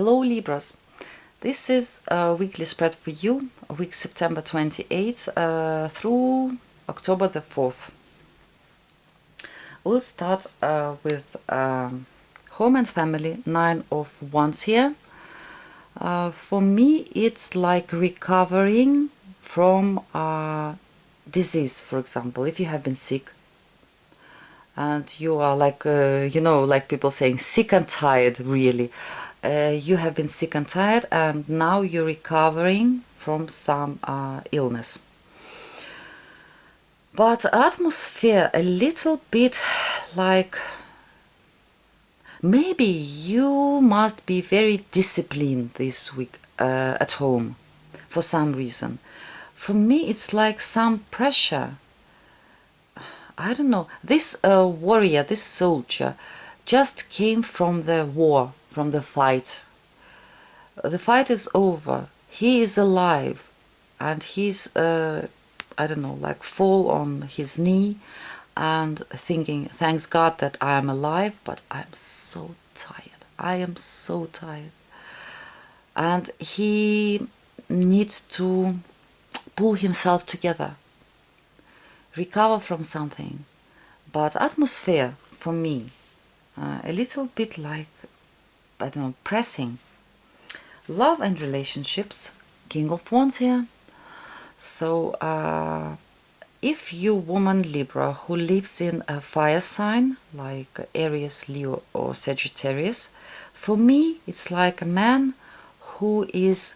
Hello Libras, this is a weekly spread for you, week September 28th through October the 4th. We'll start with home and family, 9 of Wands here. For me it's like recovering from disease, for example. If you have been sick and you are like, like people saying sick and tired, really. You have been sick and tired and now you're recovering from some illness. But atmosphere a little bit like maybe you must be very disciplined this week at home for some reason. For me it's like some pressure. I don't know, this warrior, this soldier just came from the war, from the fight. The fight is over, he is alive, and he's, I don't know, like fall on his knee and thinking, thanks God that I am alive, but I'm so tired, I am so tired. And he needs to pull himself together, recover from something. But atmosphere for me a little bit like, I don't know, pressing. Love and relationships, King of Wands here. So if you woman Libra who lives in a fire sign like Aries, Leo or Sagittarius, for me it's like a man who is,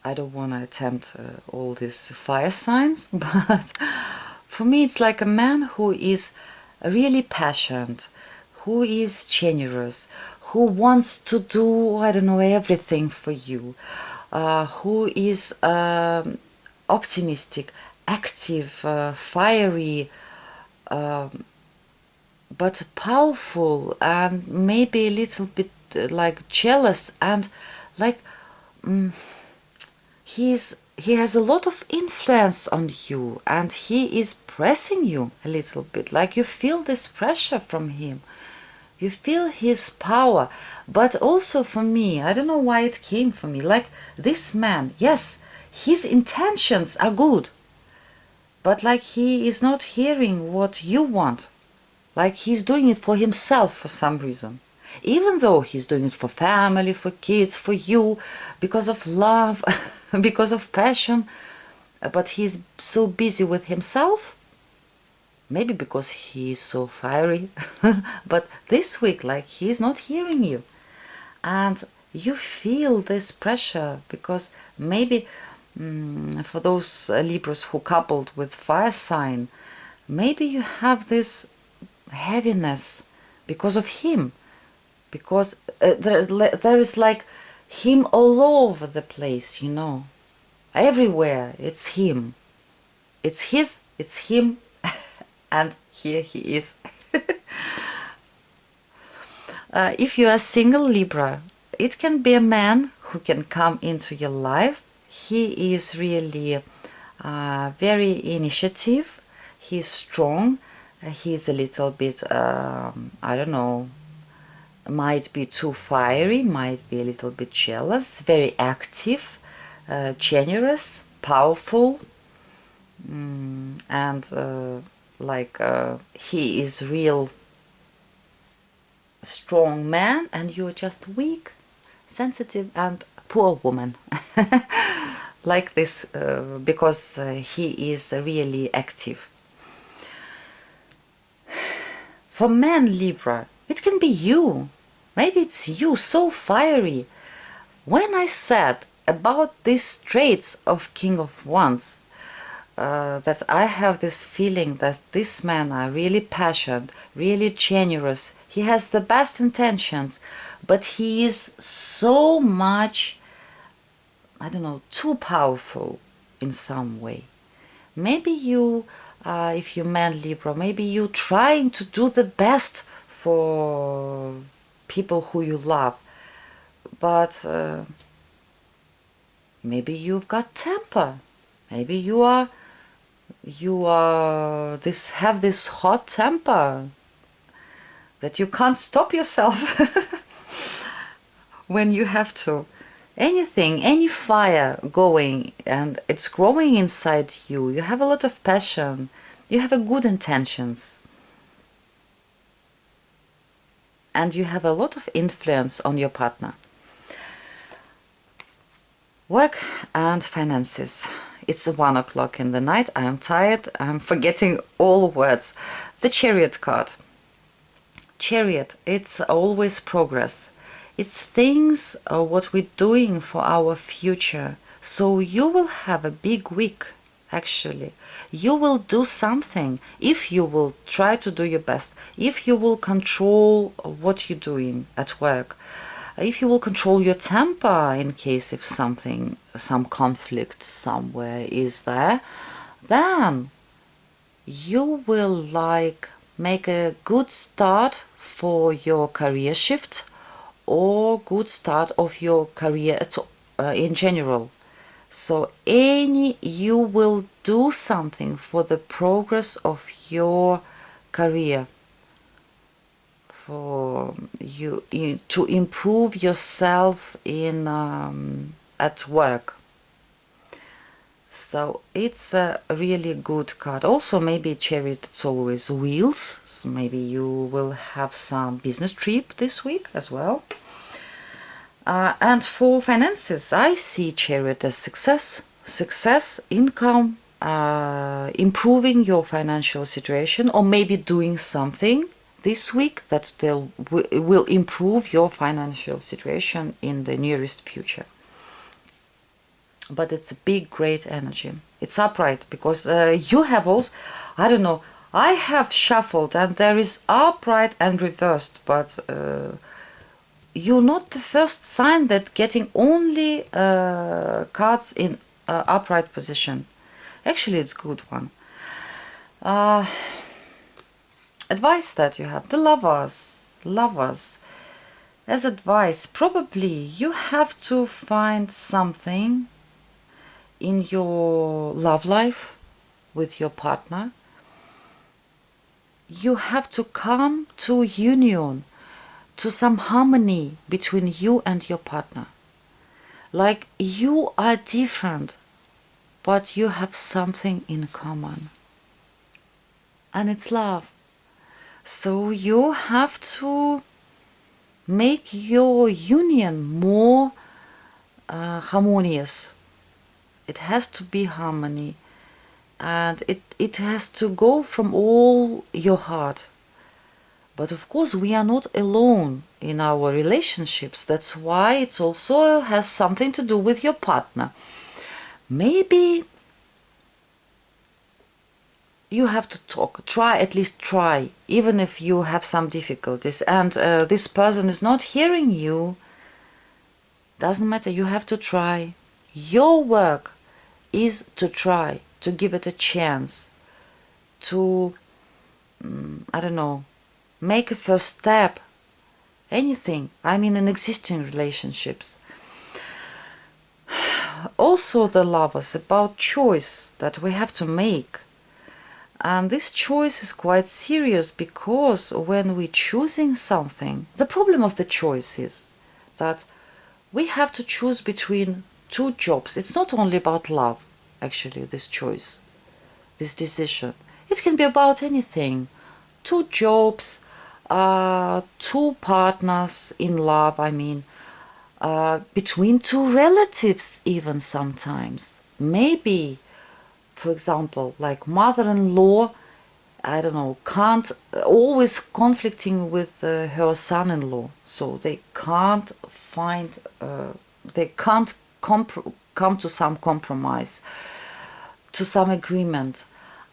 I don't want to attempt all these fire signs, but for me it's like a man who is really passionate, who is generous, who wants to do, I don't know, everything for you, who is optimistic, active, fiery, but powerful, and maybe a little bit like jealous, and like he has a lot of influence on you, and he is pressing you a little bit, like you feel this pressure from him, you feel his power. But also for me, I don't know why it came for me, like this man, yes, his intentions are good, but like he is not hearing what you want, like he's doing it for himself for some reason. Even though he's doing it for family, for kids, for you, because of love, because of passion, but he's so busy with himself, maybe because he's so fiery, but this week, like, he's not hearing you. And you feel this pressure, because maybe for those Libras who coupled with fire sign, maybe you have this heaviness because of him. Because there is like him all over the place, you know, everywhere it's him, it's him, and here he is. If you are single Libra, it can be a man who can come into your life. He is really very initiative, he's strong, he's a little bit, I don't know, might be too fiery, might be a little bit jealous, very active, generous, powerful, and he is real strong man, and you're just weak, sensitive, and poor woman. Like this, because he is really active. For man Libra, it can be you. Maybe it's you, so fiery. When I said about these traits of King of Wands, that I have this feeling that this man are really passionate, really generous, he has the best intentions, but he is so much, I don't know, too powerful in some way. Maybe you, if you man Libra, maybe you trying to do the best for people who you love, but maybe you've got temper, maybe you have this hot temper that you can't stop yourself. when you have to, anything, any fire going and it's growing inside you, you have a lot of passion, you have a good intentions, and you have a lot of influence on your partner. Work and finances. It's 1 o'clock in the night. I am tired. I'm forgetting all words. The Chariot card. Chariot, it's always progress. It's things what we're doing for our future. So you will have a big week, actually. You will do something if you will try to do your best, if you will control what you're doing at work, if you will control your temper in case if something, some conflict somewhere is there, then you will like make a good start for your career shift or good start of your career in general. So you will do something for the progress of your career, for you to improve yourself in at work. So it's a really good card. Also maybe Chariot, it's always wheels, so maybe you will have some business trip this week as well. And for finances, I see Chariot as success, income, improving your financial situation, or maybe doing something this week that will improve your financial situation in the nearest future. But it's a big, great energy. It's upright because you have also, I don't know, I have shuffled and there is upright and reversed, but you're not the first sign that getting only cards in upright position. Actually, it's a good one. Advice that you have, the lovers. As advice, probably you have to find something in your love life with your partner. You have to come to union, to some harmony between you and your partner. Like you are different, but you have something in common. And it's love. So you have to make your union more harmonious. It has to be harmony, and it has to go from all your heart. But of course we are not alone in our relationships. That's why it also has something to do with your partner. Maybe you have to talk, at least try, even if you have some difficulties and this person is not hearing you. Doesn't matter, you have to try. Your work is to try, to give it a chance, to, I don't know, make a first step, anything, I mean in existing relationships. Also the lovers, about choice that we have to make. And this choice is quite serious because when we're choosing something, the problem of the choice is that we have to choose between two jobs. It's not only about love, actually, this choice, this decision. It can be about anything. 2 jobs, 2 partners in love, I mean, between 2 relatives even sometimes. Maybe, for example, like mother-in-law, I don't know, can't, always conflicting with her son-in-law. So they can't find, they can't come to some compromise, to some agreement.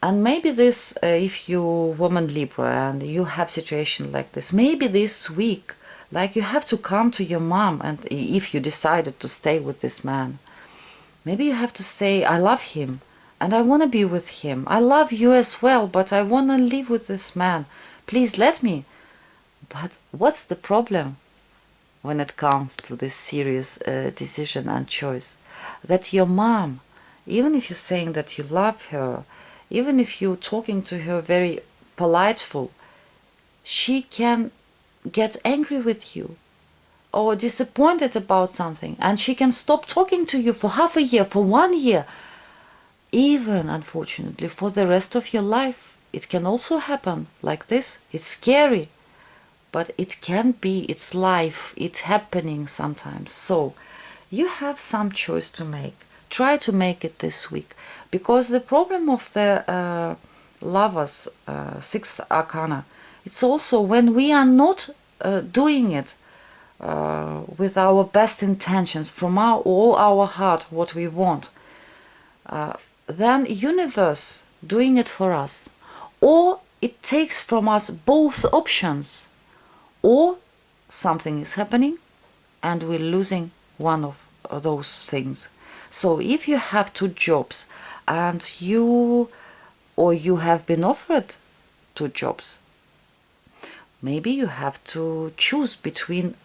And maybe this, if you woman Libra and you have situation like this, maybe this week, like you have to come to your mom, and if you decided to stay with this man, maybe you have to say, I love him and I want to be with him. I love you as well, but I want to live with this man. Please let me. But what's the problem when it comes to this serious decision and choice? That your mom, even if you're saying that you love her, even if you're talking to her very politeful, she can get angry with you. or disappointed about something, and she can stop talking to you for half a year, for 1 year, even, unfortunately, for the rest of your life. It can also happen like this. It's scary, but it can be, it's life, it's happening sometimes. So you have some choice to make. Try to make it this week, because the problem of the lovers, sixth arcana, it's also when we are not doing it with our best intentions, from all our heart, what we want, then universe doing it for us, or it takes from us both options, or something is happening and we're losing one of those things. So if you have 2 jobs and you have been offered 2 jobs, maybe you have to choose between,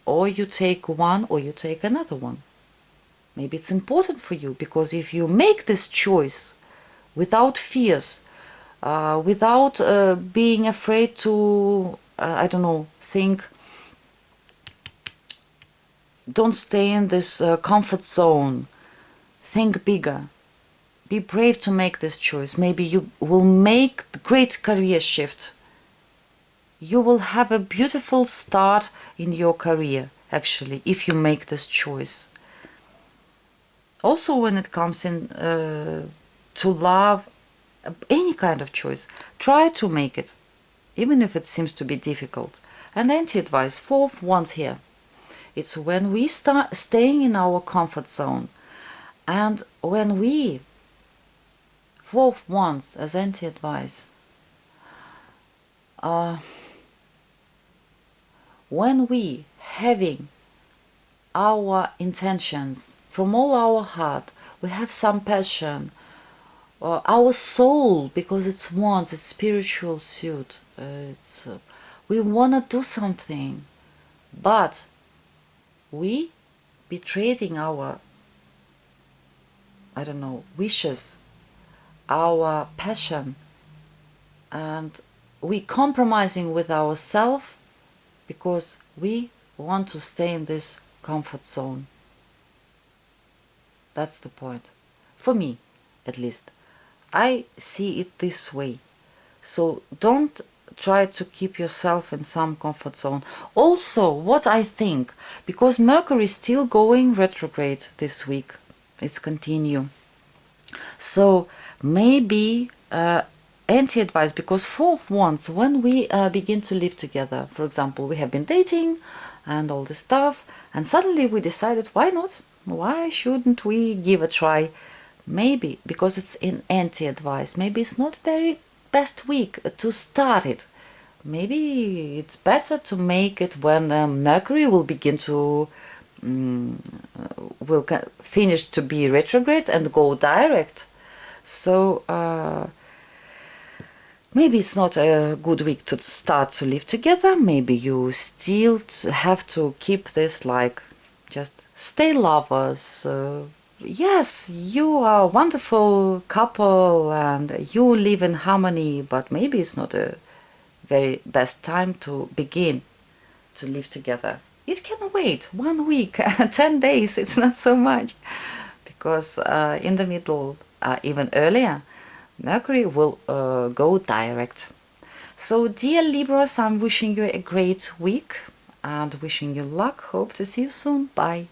or you take one or you take another one. Maybe it's important for you, because if you make this choice without fears, without being afraid to, I don't know, think, don't stay in this comfort zone, think bigger, be brave to make this choice. Maybe you will make a great career shift. You will have a beautiful start in your career, actually, if you make this choice. Also, when it comes in to love, any kind of choice, try to make it, even if it seems to be difficult. And anti-advice, 4 of Wands here. It's when we start staying in our comfort zone, and when we, 4 of Wands as anti-advice, when we having our intentions from all our heart, we have some passion, our soul, because it's Wands, it's spiritual suit, we want to do something, but we betraying our, I don't know, wishes, our passion, and we compromising with ourselves because we want to stay in this comfort zone. That's the point. For me, at least. I see it this way. So don't try to keep yourself in some comfort zone. Also, what I think, because Mercury is still going retrograde this week, it's continue. So maybe anti-advice, because 4 of Wands, when we begin to live together, for example, we have been dating and all this stuff, and suddenly we decided, why not? Why shouldn't we give a try? Maybe, because it's in anti-advice, maybe it's not very best week to start it. Maybe it's better to make it when Mercury will begin to will finish to be retrograde and go direct. So maybe it's not a good week to start to live together. Maybe you still have to keep this, like, just stay lovers. Yes, you are a wonderful couple and you live in harmony, but maybe it's not a very best time to begin to live together. It can wait 1 week, 10 days, it's not so much, because in the middle, even earlier, Mercury will go direct. So dear Libras, I'm wishing you a great week and wishing you luck. Hope to see you soon. Bye.